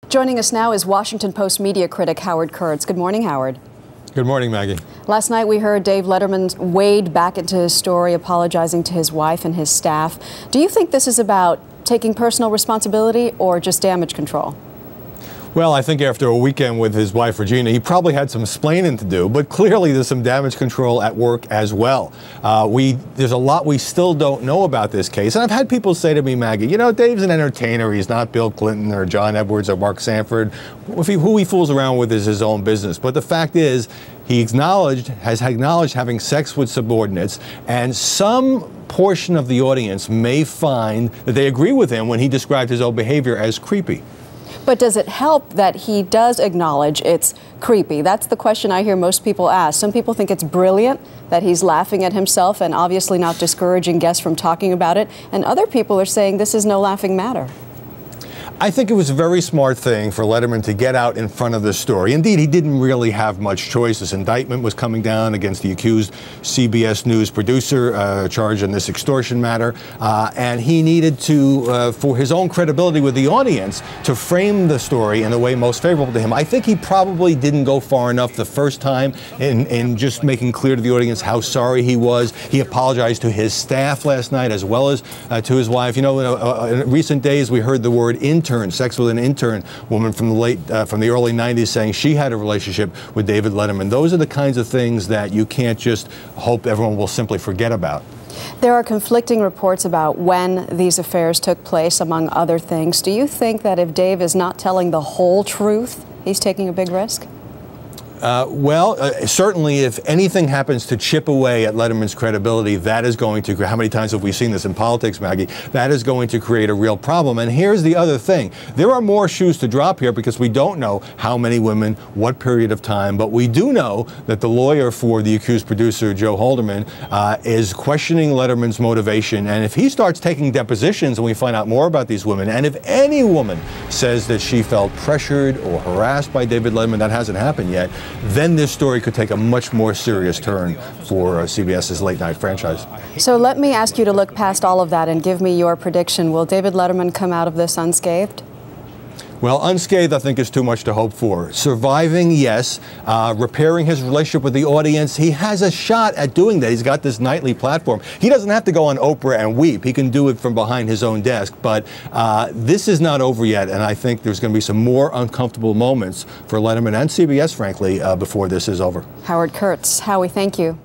Joining us now is Washington Post media critic Howard Kurtz. Good morning, Howard. Good morning, Maggie. Last night we heard Dave Letterman wade back into his story, apologizing to his wife and his staff. Do you think this is about taking personal responsibility or just damage control? Well, I think after a weekend with his wife, Regina, he probably had some explaining to do, but clearly there's some damage control at work as well. There's a lot we still don't know about this case. And I've had people say to me, Maggie, you know, Dave's an entertainer. He's not Bill Clinton or John Edwards or Mark Sanford. Who he fools around with is his own business. But the fact is, he has acknowledged having sex with subordinates, and some portion of the audience may find that they agree with him when he described his own behavior as creepy. But does it help that he does acknowledge it's creepy? That's the question I hear most people ask. Some people think it's brilliant that he's laughing at himself and obviously not discouraging guests from talking about it. And other people are saying this is no laughing matter. I think it was a very smart thing for Letterman to get out in front of this story. Indeed, he didn't really have much choice. This indictment was coming down against the accused CBS News producer charged in this extortion matter. And he needed to, for his own credibility with the audience, to frame the story in the way most favorable to him. I think he probably didn't go far enough the first time in just making clear to the audience how sorry he was. He apologized to his staff last night as well as to his wife. You know, in recent days, we heard the word sex with an intern woman from the early 90s saying she had a relationship with David Letterman. Those are the kinds of things that you can't just hope everyone will simply forget about. There are conflicting reports about when these affairs took place, among other things. Do you think that if Dave is not telling the whole truth, he's taking a big risk? Certainly if anything happens to chip away at Letterman's credibility, that is going to, how many times have we seen this in politics, Maggie? That is going to create a real problem. And here's the other thing. There are more shoes to drop here because we don't know how many women, what period of time, but we do know that the lawyer for the accused producer, Joe Halderman, is questioning Letterman's motivation. And if he starts taking depositions and we find out more about these women, and if any woman says that she felt pressured or harassed by David Letterman, that hasn't happened yet, then this story could take a much more serious turn for CBS's late night franchise. So let me ask you to look past all of that and give me your prediction. Will David Letterman come out of this unscathed? Well, unscathed, I think, is too much to hope for. Surviving, yes. Repairing his relationship with the audience, he has a shot at doing that. He's got this nightly platform. He doesn't have to go on Oprah and weep. He can do it from behind his own desk. But this is not over yet, and I think there's going to be some more uncomfortable moments for Letterman and CBS, frankly, before this is over. Howard Kurtz, Howie, thank you.